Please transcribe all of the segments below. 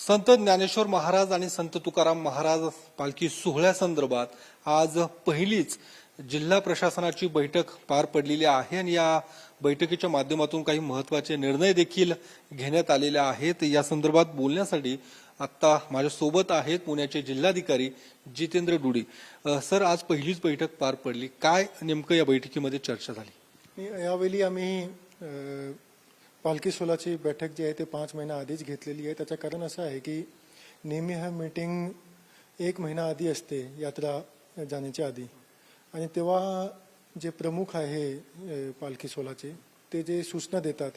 संत ज्ञानेश्वर महाराज आणि संत तुकाराम महाराज पालखी सोहळ्यासंदर्भात आज पहिलीच जिल्हा प्रशासनाची बैठक पार पडलेली आहे आणि या बैठकीच्या माध्यमातून काही महत्त्वाचे निर्णय देखील घेण्यात आलेले आहेत। या संदर्भात बोलण्यासाठी आता माझ्यासोबत आहेत पुण्याचे जिल्हाधिकारी जितेंद्र डुडी। सर, आज पहिलीच बैठक पार पडली, काय नेमकं या बैठकीमध्ये चर्चा झाली? यावेळी आम्ही पालखी सोहळ्याची बैठक जी आहे ते 5 महिना आधीच घेतलेली आहे। त्याचं कारण असं आहे की नेहमी हा मीटिंग 1 महिना आधी असते यात्रा जाण्याच्या आधी, आणि तेव्हा जे प्रमुख आहे पालखी सोहळ्याचे ते जे सूचना देतात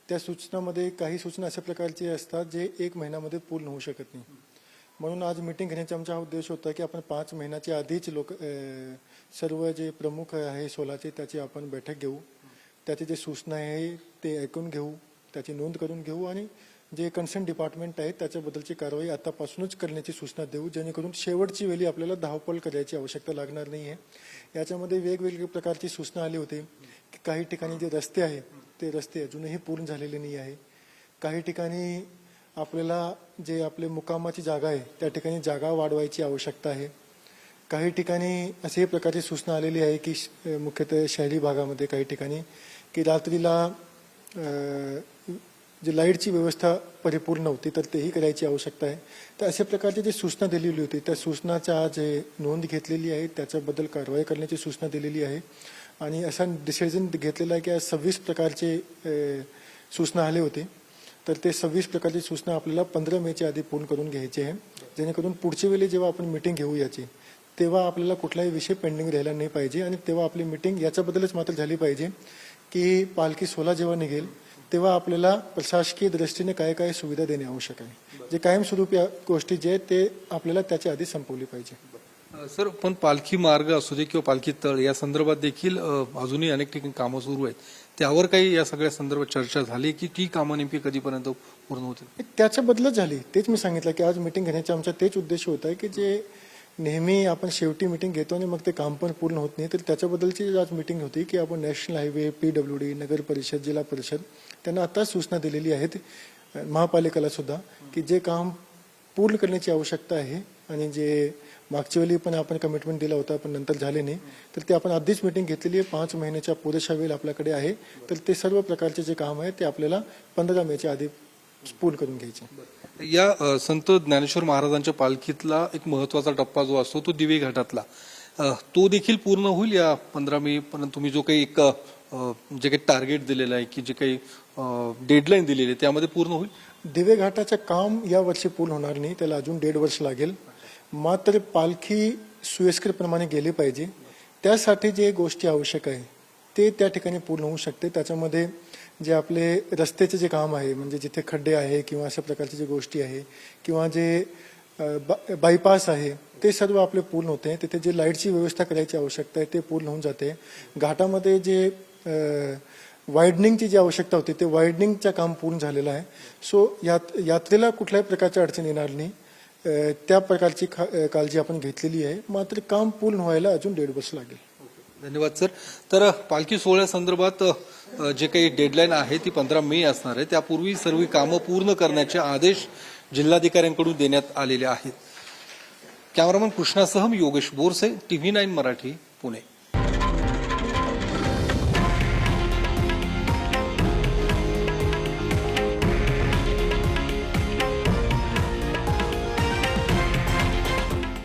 त्या सूचनामध्ये काही सूचना अशा प्रकारचे असतात जे 1 महिन्यामध्ये पूर्ण होऊ शकत नाही। म्हणून आज मीटिंग घेण्याचा आमचा उद्देश होता की आपण 5 महिन्याच्या आधीच सर्व जे प्रमुख आहे सोहळ्याचे त्याची आपण बैठक घेऊ, त्याचे जे सूचना आहे ते ऐकून घेऊ, त्याची नोंद करून घेऊ आणि जे कन्सर्न डिपार्टमेंट आहे त्याच्याबद्दलची कारवाई आतापासूनच करण्याची सूचना देऊ, जेणेकरून शेवटची वेळी आपल्याला धावपळ करायची आवश्यकता लागणार नाही आहे। याच्यामध्ये वेगवेगळ्या प्रकारची सूचना आली होती की काही ठिकाणी जे रस्ते आहेत ते रस्ते अजूनही पूर्ण झालेले नाही आहे। काही ठिकाणी आपल्याला जे आपले मुक्कामाची जागा आहे त्या ठिकाणी जागा वाढवायची आवश्यकता आहे। काही ठिकाणी असे प्रकारची सूचना आलेली आहे की मुख्यतः शहरी भागामध्ये काही ठिकाणी की रात्रीला जे लाईटची व्यवस्था परिपूर्ण होती तर तेही करायची आवश्यकता आहे। तर अशा प्रकारची जी सूचना दिलेली होती त्या सूचनाचा जे नोंद घेतलेली आहे त्याच्याबद्दल कारवाई करण्याची सूचना दिलेली आहे आणि असा डिसिजन घेतलेला आहे की आज 26 प्रकारचे सूचना आले होते, तर ते 26 प्रकारची सूचना आपल्याला 15 मेच्या आधी पूर्ण करून घ्यायची आहे, जेणेकरून पुढच्या वेळी जेव्हा आपण मीटिंग घेऊ याची तेव्हा आपल्याला कुठलाही विषय पेंडिंग राहिला नाही पाहिजे आणि तेव्हा आपली मीटिंग याच्याबद्दलच मात्र झाली पाहिजे की पालखी सोहळा जेव्हा निघेल तेव्हा आपल्याला प्रशासकीय दृष्टीने काय काय सुविधा देणे आवश्यक आहे, जे कायमस्वरूपी गोष्टी जे आहेत ते आपल्याला त्याच्या आधी संपवली पाहिजे। सर, पण पालखी मार्ग असू दे किंवा पालखी तळ या संदर्भात देखील अजूनही अनेक ठिकाणी कामं सुरू आहेत, त्यावर काही या सगळ्या संदर्भात चर्चा झाली की ती कामं नेमकी कधीपर्यंत पूर्ण होतील? त्याच्याबद्दलच झाली, तेच मी सांगितलं की आज मीटिंग घेण्याचा आमचा तेच उद्देश होता की जे नेहमी आपण शेवटी मीटिंग घेतो आणि मग ते काम पण पूर्ण होत नाही, तर त्याच्याबद्दलची आज मीटिंग होती की आपण नॅशनल हायवे, PWD, नगर परिषद, जिल्हा परिषद त्यांना आता सूचना दिलेली आहेत, महापालिकेला सुद्धा, की जे काम पूर्ण करण्याची आवश्यकता आहे आणि जे मागच्या वेळी पण आपण कमिटमेंट दिला होता पण नंतर झाले नाही, तर ते आपण आधीच मीटिंग घेतलेली आहे। 5 महिन्याच्या पुरेशा वेळ आपल्याकडे आहे, तर ते सर्व प्रकारचे जे काम आहे ते आपल्याला 15 मेच्या आधी पूर्ण करून घ्यायचे। या संत ज्ञानेश्वर महाराजांच्या पालखीतला एक महत्वाचा टप्पा जो असतो तो दिवे घाटातला, तो देखील पूर्ण होईल या 15 मे पर्यंत? तुम्ही जो काही एक जे काही टार्गेट दिलेलं आहे की जे काही डेडलाईन दिलेली आहे त्यामध्ये पूर्ण होईल? दिवे घाटाचं काम या वर्षी पूर्ण होणार नाही, त्याला अजून 1.5 वर्ष लागेल। मात्र पालखी सुयस्कर प्रमाणे गेली पाहिजे, त्यासाठी जे गोष्टी आवश्यक आहे ते त्या ठिकाणी पूर्ण होऊ शकते। त्याच्यामध्ये जे आपले रस्त्याचे जे काम आहे, म्हणजे जिथे खड्डे आहे किंवा अशा प्रकारची जे गोष्टी आहे किंवा जे बायपास आहे ते सर्व आपले पूर्ण होते। तिथे जे लाईटची व्यवस्था करायची आवश्यकता आहे ते पूर्ण होऊन जाते। घाटामध्ये जे वायडनिंगची जी आवश्यकता होती ते वायडनिंगचं काम पूर्ण झालेलं आहे। सो यात्रेला कुठल्याही प्रकारची अडचण येणार नाही, त्या प्रकारची काळजी आपण घेतलेली आहे। मात्र काम पूर्ण व्हायला अजून 1.5 वर्ष लागेल। धन्यवाद सर। तर पालखी सोहळ्यासंदर्भात जे काही डेडलाईन आहे ती 15 मे असणार आहे, त्यापूर्वी सर्व कामं पूर्ण करण्याचे आदेश जिल्हाधिकाऱ्यांकडून देण्यात आलेले आहेत। कॅमेरामन कृष्णासह मी योगेश बोरसे, TV9 मराठी, पुणे।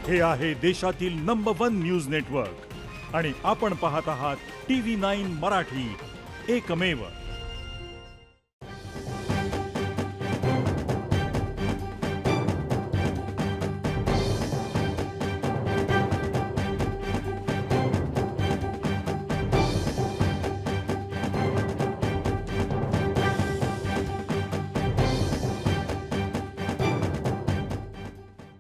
हे आहे देशातील नंबर 1 न्यूज नेटवर्क आणि आपण पाहत आहात TV9 मराठी, एकमेव।